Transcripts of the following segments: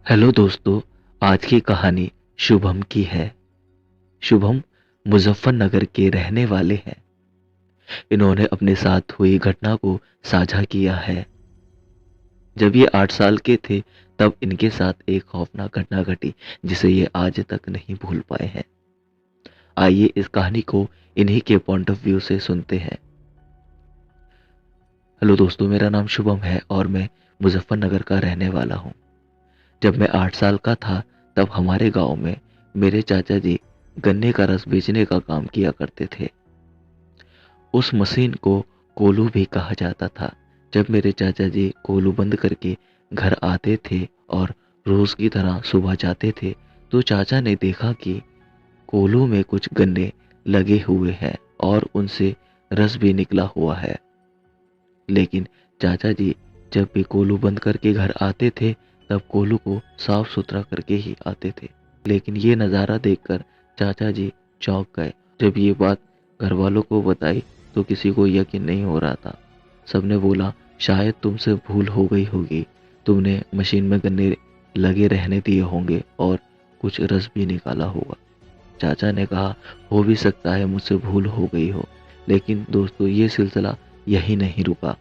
Hello दोस्तों, आज की कहानी शुभम की है। शुभम मुजफ्फरनगर के रहने वाले हैं। इन्होंने अपने साथ हुई घटना को साझा किया है। जब ये 8 साल के थे, तब इनके साथ एक खौफनाक घटना घटी, जिसे ये आज तक नहीं भूल पाए हैं। आइए इस कहानी को इन्हीं के पॉइंट ऑफ व्यू से सुनते हैं। हेलो दोस्तों, मेरा नाम शुभम है और मैं मुजफ्फरनगर का रहने वाला हूँ। जब मैं 8 साल का था, तब हमारे गांव में मेरे चाचा जी गन्ने का रस बेचने का काम किया करते थे। उस मशीन को कोलू भी कहा जाता था। जब मेरे चाचा जी कोलू बंद करके घर आते थे और रोज की तरह सुबह जाते थे, तो चाचा ने देखा कि कोलू में कुछ गन्ने लगे हुए हैं और उनसे रस भी निकला हुआ है। लेकिन चाचा जी जब भी कोलू बंद करके घर आते थे, तब कोलू को साफ सुथरा करके ही आते थे। लेकिन ये नज़ारा देखकर चाचा जी चौंक गए। जब ये बात घर वालों को बताई तो किसी को यकीन नहीं हो रहा था। सबने बोला, शायद तुमसे भूल हो गई होगी, तुमने मशीन में गन्ने लगे रहने दिए होंगे और कुछ रस भी निकाला होगा। चाचा ने कहा, हो भी सकता है मुझसे भूल हो गई हो। लेकिन दोस्तों, ये सिलसिला यही नहीं रुका।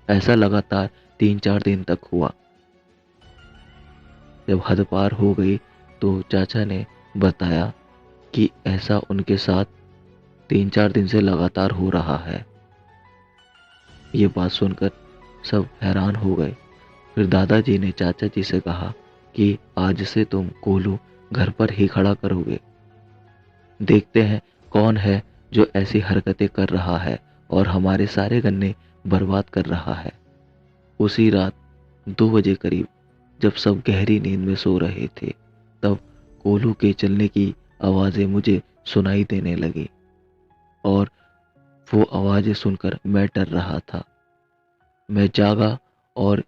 ऐसा लगातार 3-4 दिन तक हुआ। जब हद पार हो गई तो चाचा ने बताया कि ऐसा उनके साथ 3-4 दिन से लगातार हो रहा है। ये बात सुनकर सब हैरान हो गए। फिर दादाजी ने चाचा जी से कहा कि आज से तुम कोलू घर पर ही खड़ा करोगे। देखते हैं कौन है जो ऐसी हरकतें कर रहा है और हमारे सारे गन्ने बर्बाद कर रहा है। उसी रात 2 बजे करीब, जब सब गहरी नींद में सो रहे थे, तब कोलू के चलने की आवाज़ें मुझे सुनाई देने लगी और वो आवाज़ें सुनकर मैं डर रहा था। मैं जागा और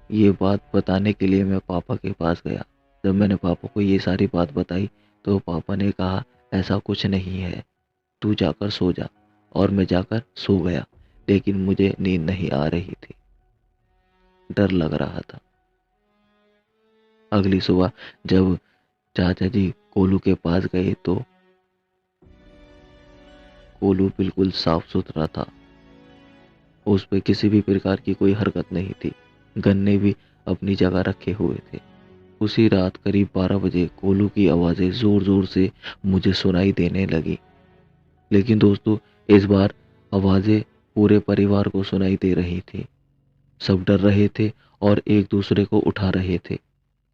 ये बात बताने के लिए मैं पापा के पास गया। जब मैंने पापा को ये सारी बात बताई तो पापा ने कहा, ऐसा कुछ नहीं है, तू जाकर सो जा। और मैं जाकर सो गया, लेकिन मुझे नींद नहीं आ रही थी, डर लग रहा था। अगली सुबह जब चाचा जी कोलू के पास गए तो कोलू बिल्कुल साफ सुथरा था। उस पे किसी भी प्रकार की कोई हरकत नहीं थी। गन्ने भी अपनी जगह रखे हुए थे। उसी रात करीब 12 बजे कोलू की आवाज़ें ज़ोर ज़ोर से मुझे सुनाई देने लगी। लेकिन दोस्तों, इस बार आवाज़ें पूरे परिवार को सुनाई दे रही थी। सब डर रहे थे और एक दूसरे को उठा रहे थे।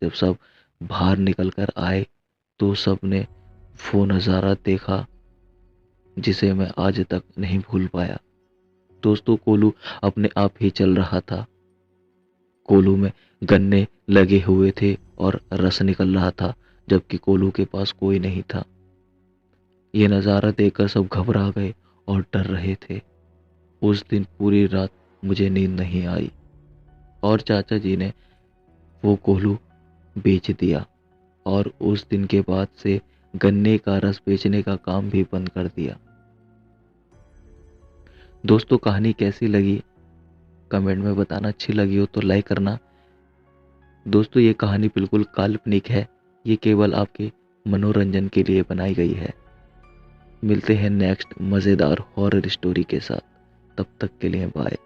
जब सब बाहर निकल कर आए तो सबने वो नज़ारा देखा जिसे मैं आज तक नहीं भूल पाया। दोस्तों, कोलू अपने आप ही चल रहा था। कोलू में गन्ने लगे हुए थे और रस निकल रहा था, जबकि कोलू के पास कोई नहीं था। ये नज़ारा देखकर सब घबरा गए और डर रहे थे। उस दिन पूरी रात मुझे नींद नहीं आई और चाचा जी ने वो कोलू बेच दिया और उस दिन के बाद से गन्ने का रस बेचने का काम भी बंद कर दिया। दोस्तों, कहानी कैसी लगी कमेंट में बताना। अच्छी लगी हो तो लाइक करना। दोस्तों, ये कहानी बिल्कुल काल्पनिक है। ये केवल आपके मनोरंजन के लिए बनाई गई है। मिलते हैं नेक्स्ट मज़ेदार हॉरर स्टोरी के साथ। तब तक के लिए बाय।